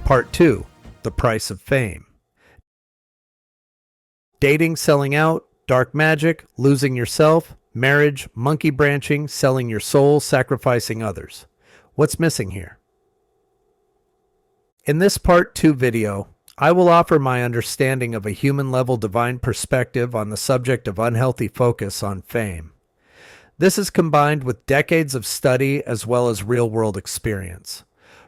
Part 2. The Price of Fame. Dating, selling out, dark magic, losing yourself, marriage, monkey branching, selling your soul, sacrificing others. What's missing here? In this Part 2 video, I will offer my understanding of a human-level divine perspective on the subject of unhealthy focus on fame. This is combined with decades of study as well as real-world experience.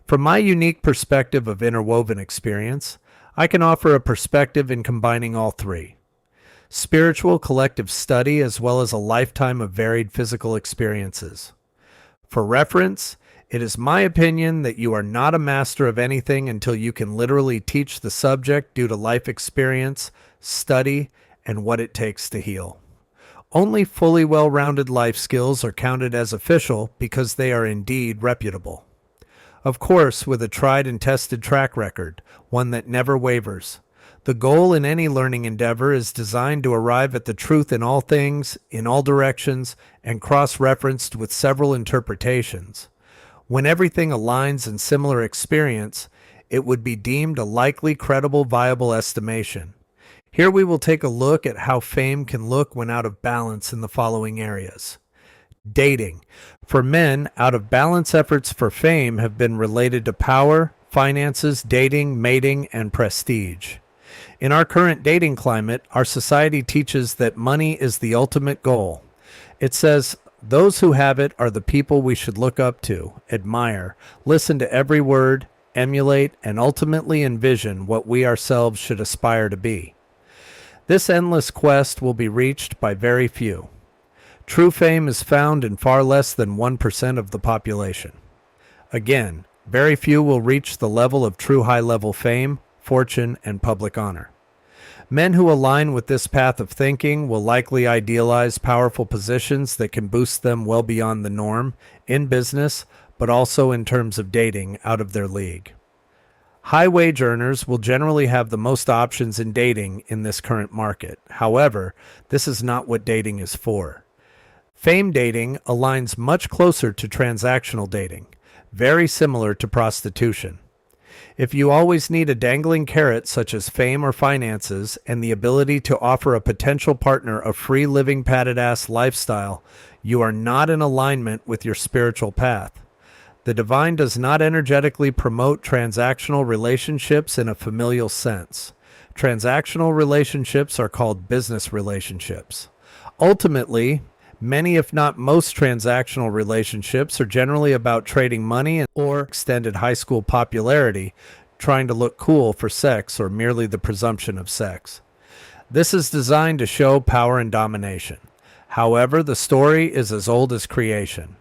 From my unique perspective of interwoven experience, I can offer a perspective in combining all three: spiritual collective study as well as a lifetime of varied physical experiences. For reference, it is my opinion that you are not a master of anything until you can literally teach the subject due to life experience, study, and what it takes to heal. Only fully well-rounded life skills are counted as official because they are indeed reputable. Of course, with a tried and tested track record, one that never wavers. The goal in any learning endeavor is designed to arrive at the truth in all things, in all directions, and cross-referenced with several interpretations. When everything aligns in similar experience, it would be deemed a likely, credible, viable estimation. Here we will take a look at how fame can look when out of balance in the following areas. Dating. For men, out-of-balance efforts for fame have been related to power, finances, dating, mating, and prestige. In our current dating climate, our society teaches that money is the ultimate goal. It says, those who have it are the people we should look up to, admire, listen to every word, emulate, and ultimately envision what we ourselves should aspire to be. This endless quest will be reached by very few. True fame is found in far less than 1% of the population. Again, very few will reach the level of true high-level fame, fortune, and public honor. Men who align with this path of thinking will likely idealize powerful positions that can boost them well beyond the norm, in business, but also in terms of dating, out of their league. High-wage earners will generally have the most options in dating in this current market. However, this is not what dating is for. Fame dating aligns much closer to transactional dating, very similar to prostitution. If you always need a dangling carrot such as fame or finances and the ability to offer a potential partner a free living padded-ass lifestyle, you are not in alignment with your spiritual path. The divine does not energetically promote transactional relationships in a familial sense. Transactional relationships are called business relationships. Ultimately, many if not most transactional relationships are generally about trading money or extended high school popularity, trying to look cool for sex or merely the presumption of sex. This is designed to show power and domination. However, the story is as old as creation.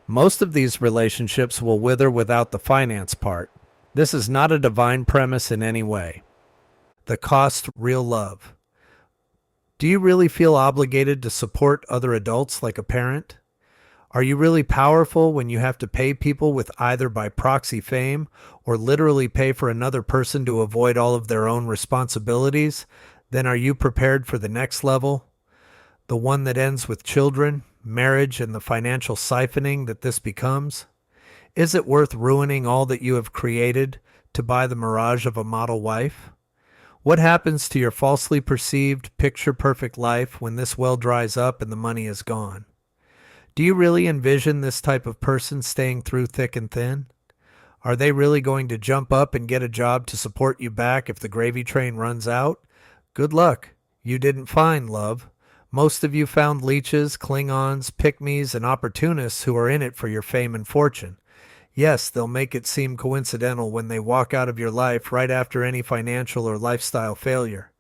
Most of these relationships will wither without the finance part. This is not a divine premise in any way. The cost, real love. Do you really feel obligated to support other adults like a parent? Are you really powerful when you have to pay people with either by proxy fame or literally pay for another person to avoid all of their own responsibilities? Then are you prepared for the next level? The one that ends with children, marriage, and the financial siphoning that this becomes? Is it worth ruining all that you have created to buy the mirage of a model wife? What happens to your falsely perceived, picture-perfect life when this well dries up and the money is gone? Do you really envision this type of person staying through thick and thin? Are they really going to jump up and get a job to support you back if the gravy train runs out? Good luck. You didn't find love. Most of you found leeches, Klingons, pygmies, and opportunists who are in it for your fame and fortune. Yes, they'll make it seem coincidental when they walk out of your life right after any financial or lifestyle failure.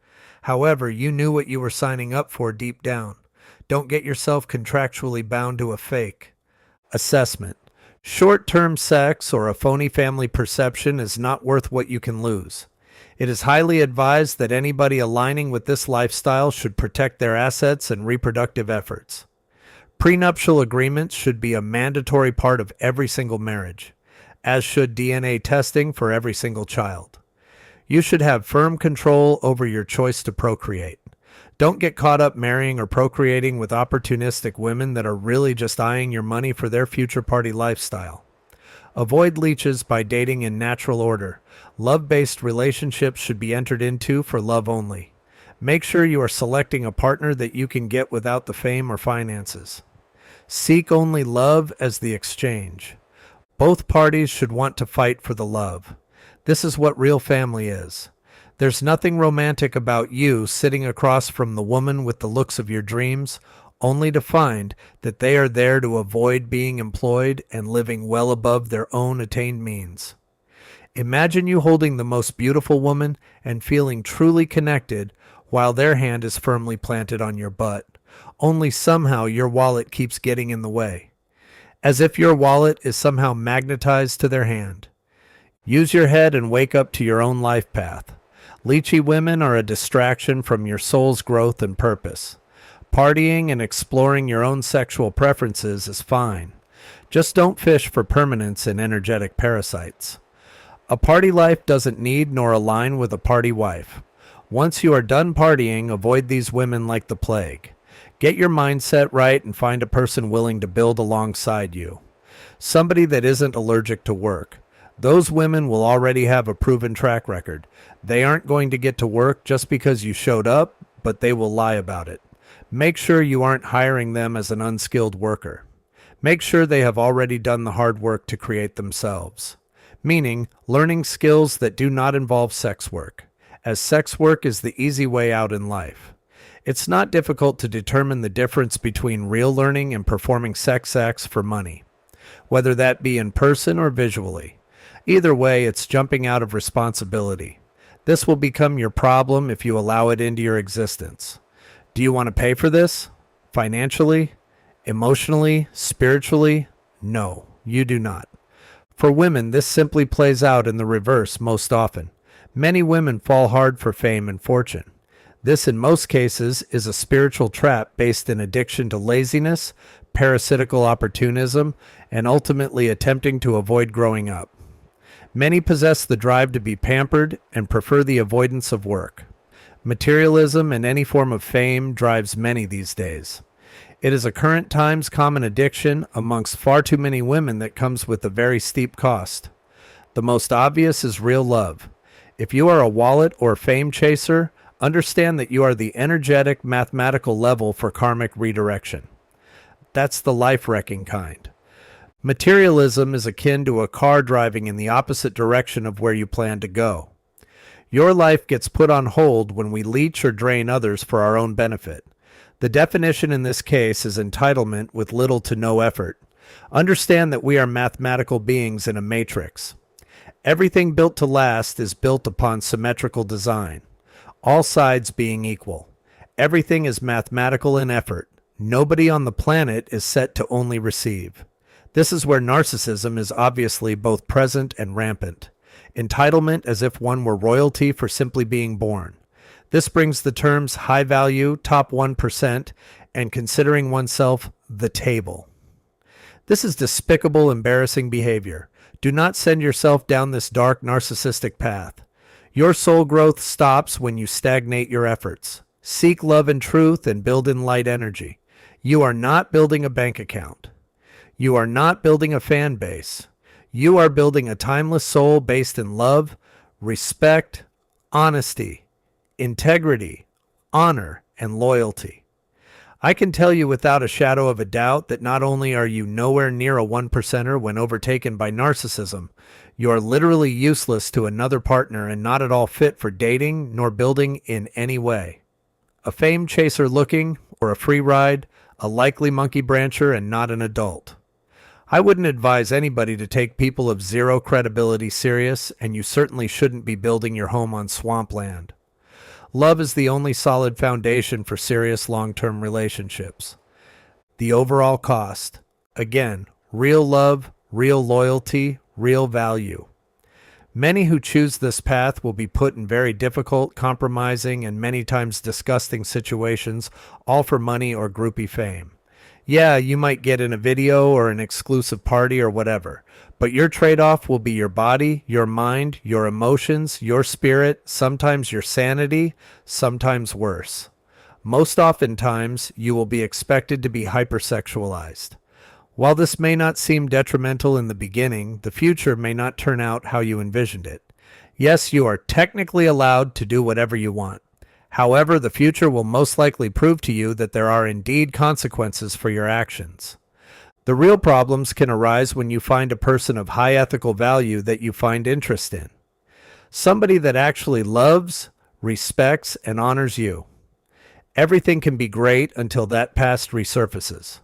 However, you knew what you were signing up for deep down. Don't get yourself contractually bound to a fake. Assessment. Short-term sex or a phony family perception is not worth what you can lose. It is highly advised that anybody aligning with this lifestyle should protect their assets and reproductive efforts. Prenuptial agreements should be a mandatory part of every single marriage, as should DNA testing for every single child. You should have firm control over your choice to procreate. Don't get caught up marrying or procreating with opportunistic women that are really just eyeing your money for their future party lifestyle. Avoid leeches by dating in natural order. Love-based relationships should be entered into for love only. Make sure you are selecting a partner that you can get without the fame or finances. Seek only love as the exchange. Both parties should want to fight for the love. This is what real family is. There's nothing romantic about you sitting across from the woman with the looks of your dreams, only to find that they are there to avoid being employed and living well above their own attained means. Imagine you holding the most beautiful woman and feeling truly connected while their hand is firmly planted on your butt, only somehow your wallet keeps getting in the way, as if your wallet is somehow magnetized to their hand. Use your head and wake up to your own life path. Leechy women are a distraction from your soul's growth and purpose. Partying and exploring your own sexual preferences is fine. Just don't fish for permanence in energetic parasites. A party life doesn't need nor align with a party wife. Once you are done partying, avoid these women like the plague. Get your mindset right and find a person willing to build alongside you. Somebody that isn't allergic to work. Those women will already have a proven track record. They aren't going to get to work just because you showed up, but they will lie about it. Make sure you aren't hiring them as an unskilled worker. Make sure they have already done the hard work to create themselves. Meaning, learning skills that do not involve sex work, as sex work is the easy way out in life. It's not difficult to determine the difference between real learning and performing sex acts for money, whether that be in person or visually. Either way, it's jumping out of responsibility. This will become your problem if you allow it into your existence. Do you want to pay for this? Financially? Emotionally? Spiritually? No, you do not. For women, this simply plays out in the reverse most often. Many women fall hard for fame and fortune. This, in most cases, is a spiritual trap based in addiction to laziness, parasitical opportunism, and ultimately attempting to avoid growing up. Many possess the drive to be pampered and prefer the avoidance of work. Materialism and any form of fame drives many these days. It is a current time's common addiction amongst far too many women that comes with a very steep cost. The most obvious is real love. If you are a wallet or fame chaser, understand that you are the energetic, mathematical level for karmic redirection. That's the life-wrecking kind. Materialism is akin to a car driving in the opposite direction of where you plan to go. Your life gets put on hold when we leech or drain others for our own benefit. The definition in this case is entitlement with little to no effort. Understand that we are mathematical beings in a matrix. Everything built to last is built upon symmetrical design, all sides being equal. Everything is mathematical in effort. Nobody on the planet is set to only receive. This is where narcissism is obviously both present and rampant. Entitlement as if one were royalty for simply being born. This brings the terms high value, top 1%, and considering oneself the table. This is despicable, embarrassing behavior. Do not send yourself down this dark, narcissistic path. Your soul growth stops when you stagnate your efforts. Seek love and truth and build in light energy. You are not building a bank account. You are not building a fan base. You are building a timeless soul based in love, respect, honesty, integrity, honor, and loyalty. I can tell you without a shadow of a doubt that not only are you nowhere near a 1%er when overtaken by narcissism, you are literally useless to another partner and not at all fit for dating nor building in any way. A fame chaser looking, or a free ride, a likely monkey brancher and not an adult. I wouldn't advise anybody to take people of zero credibility serious, and you certainly shouldn't be building your home on swampland. Love is the only solid foundation for serious long-term relationships. The overall cost. Again, real love, real loyalty, real value. Many who choose this path will be put in very difficult, compromising, and many times disgusting situations, all for money or groupie fame. Yeah, you might get in a video or an exclusive party or whatever, but your trade-off will be your body, your mind, your emotions, your spirit, sometimes your sanity, sometimes worse. Most oftentimes, you will be expected to be hypersexualized. While this may not seem detrimental in the beginning, the future may not turn out how you envisioned it. Yes, you are technically allowed to do whatever you want. However, the future will most likely prove to you that there are indeed consequences for your actions. The real problems can arise when you find a person of high ethical value that you find interest in. Somebody that actually loves, respects, and honors you. Everything can be great until that past resurfaces,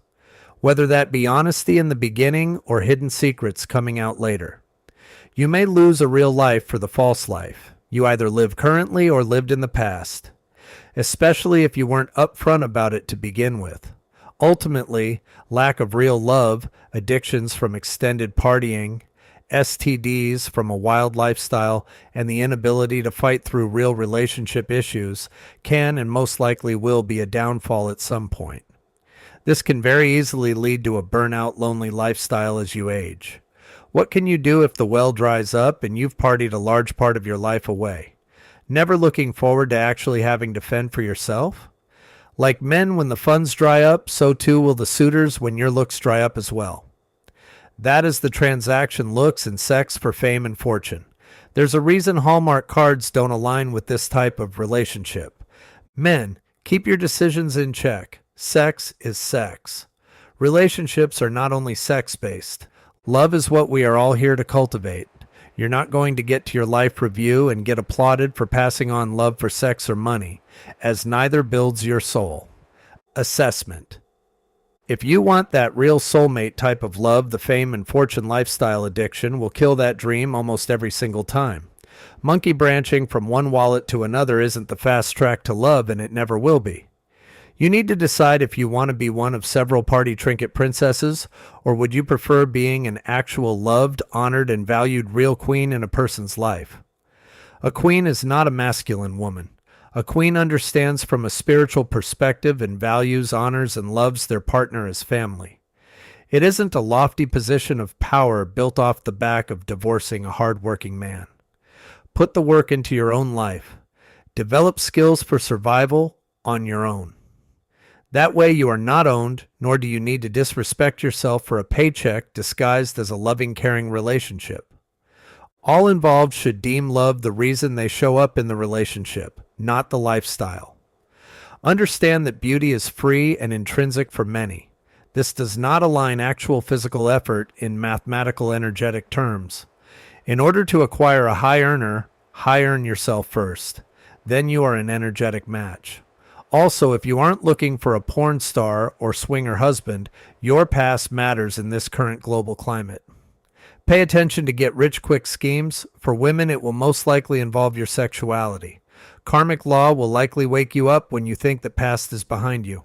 whether that be honesty in the beginning or hidden secrets coming out later. You may lose a real life for the false life. You either live currently or lived in the past, especially if you weren't upfront about it to begin with. Ultimately, lack of real love, addictions from extended partying, STDs from a wild lifestyle, and the inability to fight through real relationship issues can and most likely will be a downfall at some point. This can very easily lead to a burnout, lonely lifestyle as you age. What can you do if the well dries up and you've partied a large part of your life away? Never looking forward to actually having to fend for yourself? Like men, when the funds dry up, so too will the suitors when your looks dry up as well. That is the transaction looks and sex for fame and fortune. There's a reason Hallmark cards don't align with this type of relationship. Men, keep your decisions in check. Sex is sex. Relationships are not only sex-based. Love is what we are all here to cultivate. You're not going to get to your life review and get applauded for passing on love for sex or money, as neither builds your soul. Assessment. If you want that real soulmate type of love, the fame and fortune lifestyle addiction will kill that dream almost every single time. Monkey branching from one wallet to another isn't the fast track to love, and it never will be. You need to decide if you want to be one of several party trinket princesses, or would you prefer being an actual loved, honored, and valued real queen in a person's life. A queen is not a masculine woman. A queen understands from a spiritual perspective and values, honors, and loves their partner as family. It isn't a lofty position of power built off the back of divorcing a hard-working man. Put the work into your own life. Develop skills for survival on your own. That way you are not owned, nor do you need to disrespect yourself for a paycheck disguised as a loving, caring relationship. All involved should deem love the reason they show up in the relationship, not the lifestyle. Understand that beauty is free and intrinsic for many. This does not align actual physical effort in mathematical energetic terms. In order to acquire a high earner, high earn yourself first. Then you are an energetic match. Also, if you aren't looking for a porn star or swinger husband, your past matters in this current global climate. Pay attention to get-rich-quick schemes. For women, it will most likely involve your sexuality. Karmic law will likely wake you up when you think the past is behind you.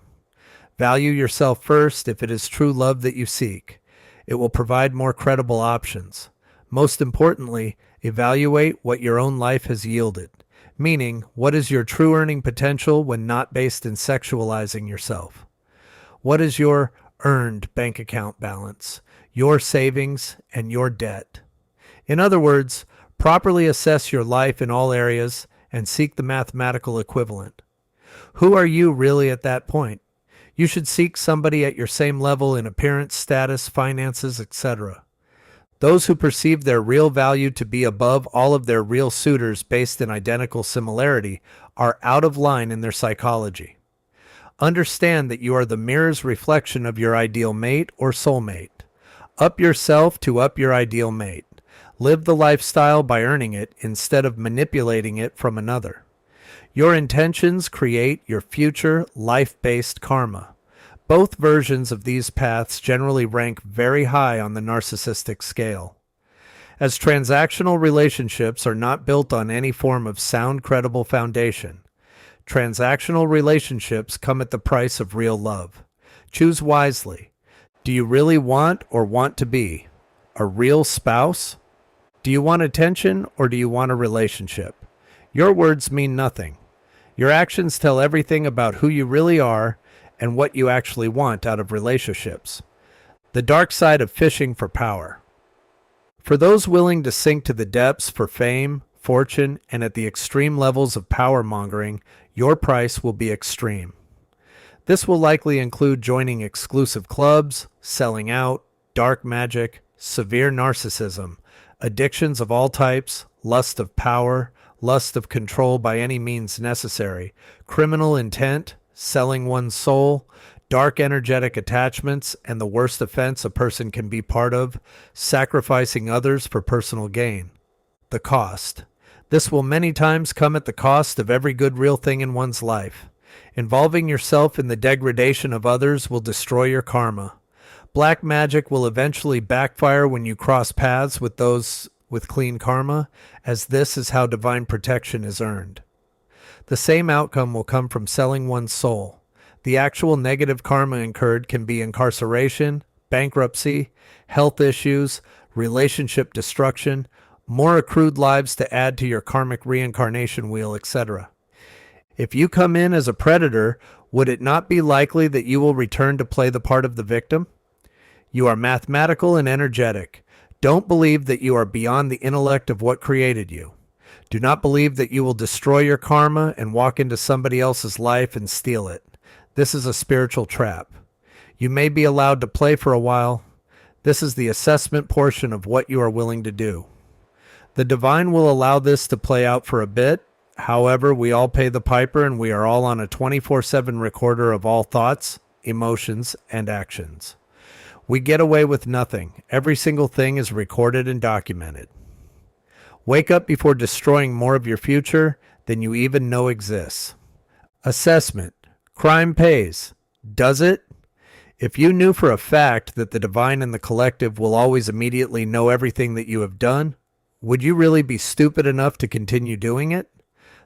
Value yourself first if it is true love that you seek. It will provide more credible options. Most importantly, evaluate what your own life has yielded. Meaning, what is your true earning potential when not based in sexualizing yourself? What is your earned bank account balance, your savings, and your debt? In other words, properly assess your life in all areas and seek the mathematical equivalent. Who are you really at that point? You should seek somebody at your same level in appearance, status, finances, etc. Those who perceive their real value to be above all of their real suitors based in identical similarity are out of line in their psychology. Understand that you are the mirror's reflection of your ideal mate or soulmate. Up yourself to up your ideal mate. Live the lifestyle by earning it instead of manipulating it from another. Your intentions create your future life-based karma. Both versions of these paths generally rank very high on the narcissistic scale. As transactional relationships are not built on any form of sound, credible foundation, transactional relationships come at the price of real love. Choose wisely. Do you really want or want to be a real spouse? Do you want attention or do you want a relationship? Your words mean nothing. Your actions tell everything about who you really are and what you actually want out of relationships. The dark side of fishing for power. For those willing to sink to the depths for fame, fortune, and at the extreme levels of power mongering, your price will be extreme. This will likely include joining exclusive clubs, selling out, dark magic, severe narcissism, addictions of all types, lust of power, lust of control by any means necessary, criminal intent, selling one's soul, dark energetic attachments, and the worst offense a person can be part of, sacrificing others for personal gain. The cost. This will many times come at the cost of every good real thing in one's life. Involving yourself in the degradation of others will destroy your karma. Black magic will eventually backfire when you cross paths with those with clean karma, as this is how divine protection is earned. The same outcome will come from selling one's soul. The actual negative karma incurred can be incarceration, bankruptcy, health issues, relationship destruction, more accrued lives to add to your karmic reincarnation wheel, etc. If you come in as a predator, would it not be likely that you will return to play the part of the victim? You are mathematical and energetic. Don't believe that you are beyond the intellect of what created you. Do not believe that you will destroy your karma and walk into somebody else's life and steal it. This is a spiritual trap. You may be allowed to play for a while. This is the assessment portion of what you are willing to do. The divine will allow this to play out for a bit. However, we all pay the piper, and we are all on a 24/7 recorder of all thoughts, emotions, and actions. We get away with nothing. Every single thing is recorded and documented. Wake up before destroying more of your future than you even know exists. Assessment. Crime pays. Does it? If you knew for a fact that the divine and the collective will always immediately know everything that you have done, would you really be stupid enough to continue doing it?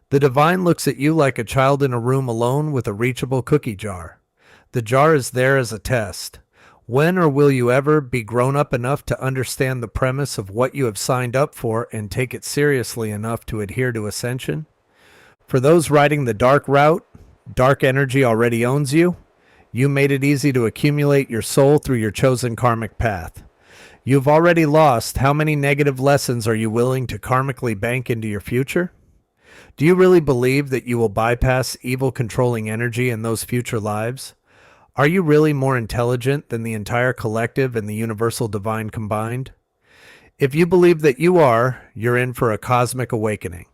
The divine looks at you like a child in a room alone with a reachable cookie jar. The jar is there as a test. When or will you ever be grown up enough to understand the premise of what you have signed up for and take it seriously enough to adhere to ascension? For those riding the dark route, dark energy already owns you. You made it easy to accumulate your soul through your chosen karmic path. You've already lost. How many negative lessons are you willing to karmically bank into your future? Do you really believe that you will bypass evil controlling energy in those future lives? Are you really more intelligent than the entire collective and the universal divine combined? If you believe that you are, you're in for a cosmic awakening.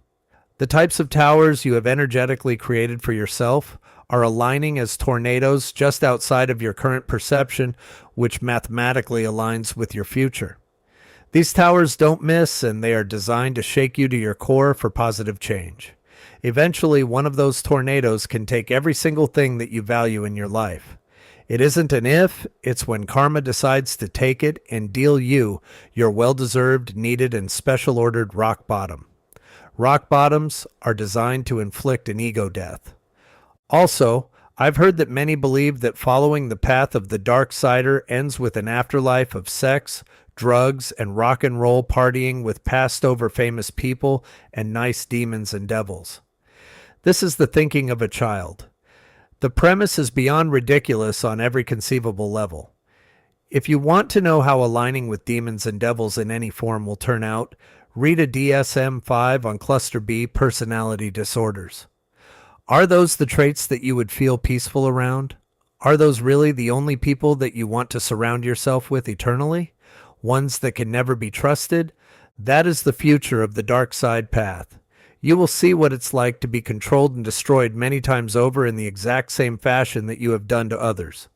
The types of towers you have energetically created for yourself are aligning as tornadoes just outside of your current perception, which mathematically aligns with your future. These towers don't miss, and they are designed to shake you to your core for positive change. Eventually, one of those tornadoes can take every single thing that you value in your life. It isn't an if, it's when karma decides to take it and deal you your well-deserved, needed, and special-ordered rock bottom. Rock bottoms are designed to inflict an ego death. Also, I've heard that many believe that following the path of the dark sider ends with an afterlife of sex, drugs, and rock and roll partying with passed over famous people and nice demons and devils. This is the thinking of a child. The premise is beyond ridiculous on every conceivable level. If you want to know how aligning with demons and devils in any form will turn out, read a DSM-5 on Cluster B personality disorders. Are those the traits that you would feel peaceful around? Are those really the only people that you want to surround yourself with eternally? Ones that can never be trusted? That is the future of the dark side path. You will see what it's like to be controlled and destroyed many times over in the exact same fashion that you have done to others.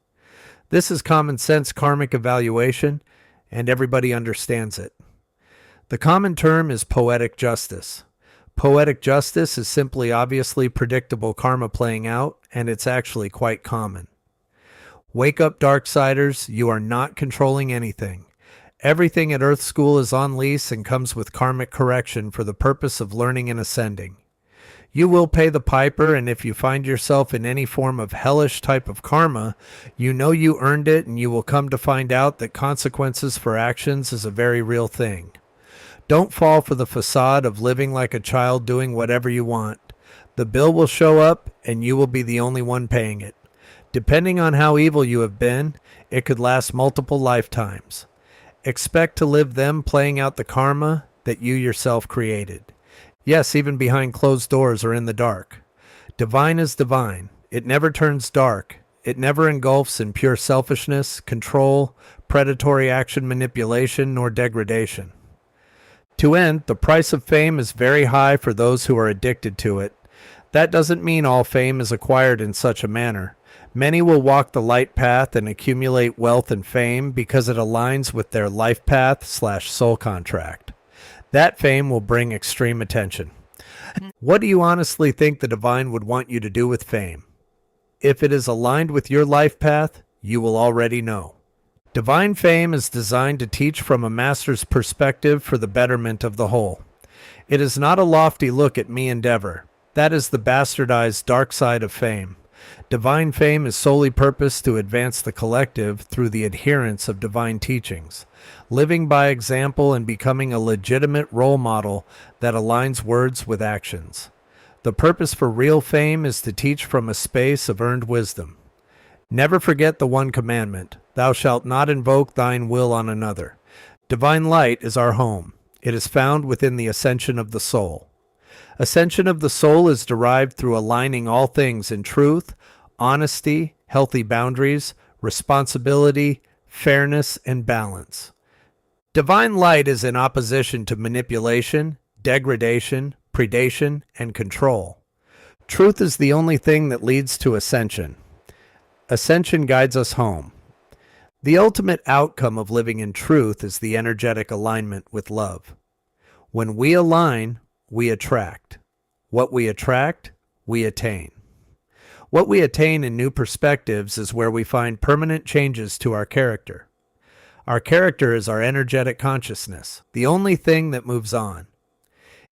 This is common sense karmic evaluation, and everybody understands it. The common term is poetic justice. Poetic justice is simply obviously predictable karma playing out, and it's actually quite common. Wake up, Darksiders, you are not controlling anything. Everything at Earth School is on lease and comes with karmic correction for the purpose of learning and ascending. You will pay the piper, and if you find yourself in any form of hellish type of karma, you know you earned it, and you will come to find out that consequences for actions is a very real thing. Don't fall for the facade of living like a child doing whatever you want. The bill will show up, and you will be the only one paying it. Depending on how evil you have been, it could last multiple lifetimes. Expect to live them playing out the karma that you yourself created. Yes, even behind closed doors or in the dark. Divine is divine. It never turns dark. It never engulfs in pure selfishness, control, predatory action manipulation, nor degradation. To end, the price of fame is very high for those who are addicted to it. That doesn't mean all fame is acquired in such a manner. Many will walk the light path and accumulate wealth and fame because it aligns with their life path/soul contract. That fame will bring extreme attention. What do you honestly think the divine would want you to do with fame? If it is aligned with your life path, you will already know. Divine fame is designed to teach from a master's perspective for the betterment of the whole. It is not a lofty look at me endeavor. That is the bastardized dark side of fame. Divine fame is solely purposed to advance the collective through the adherence of divine teachings, living by example and becoming a legitimate role model that aligns words with actions. The purpose for real fame is to teach from a space of earned wisdom. Never forget the one commandment, thou shalt not invoke thine will on another. Divine light is our home. It is found within the ascension of the soul. Ascension of the soul is derived through aligning all things in truth, honesty, healthy boundaries, responsibility, fairness, and balance. Divine light is in opposition to manipulation, degradation, predation, and control. Truth is the only thing that leads to ascension. Ascension guides us home. The ultimate outcome of living in truth is the energetic alignment with love. When we align, we attract. What we attract, we attain. What we attain in new perspectives is where we find permanent changes to our character. Our character is our energetic consciousness, the only thing that moves on.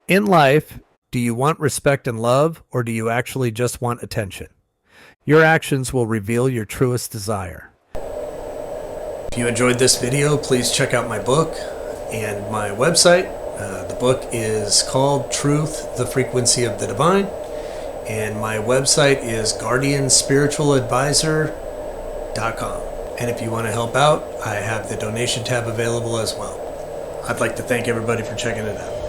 In life, do you want respect and love, or do you actually just want attention? Your actions will reveal your truest desire. If you enjoyed this video, please check out my book and my website. The book is called Truth, the Frequency of the Divine, and my website is guardianspiritualadvisor.com. And if you want to help out, I have the donation tab available as well. I'd like to thank everybody for checking it out.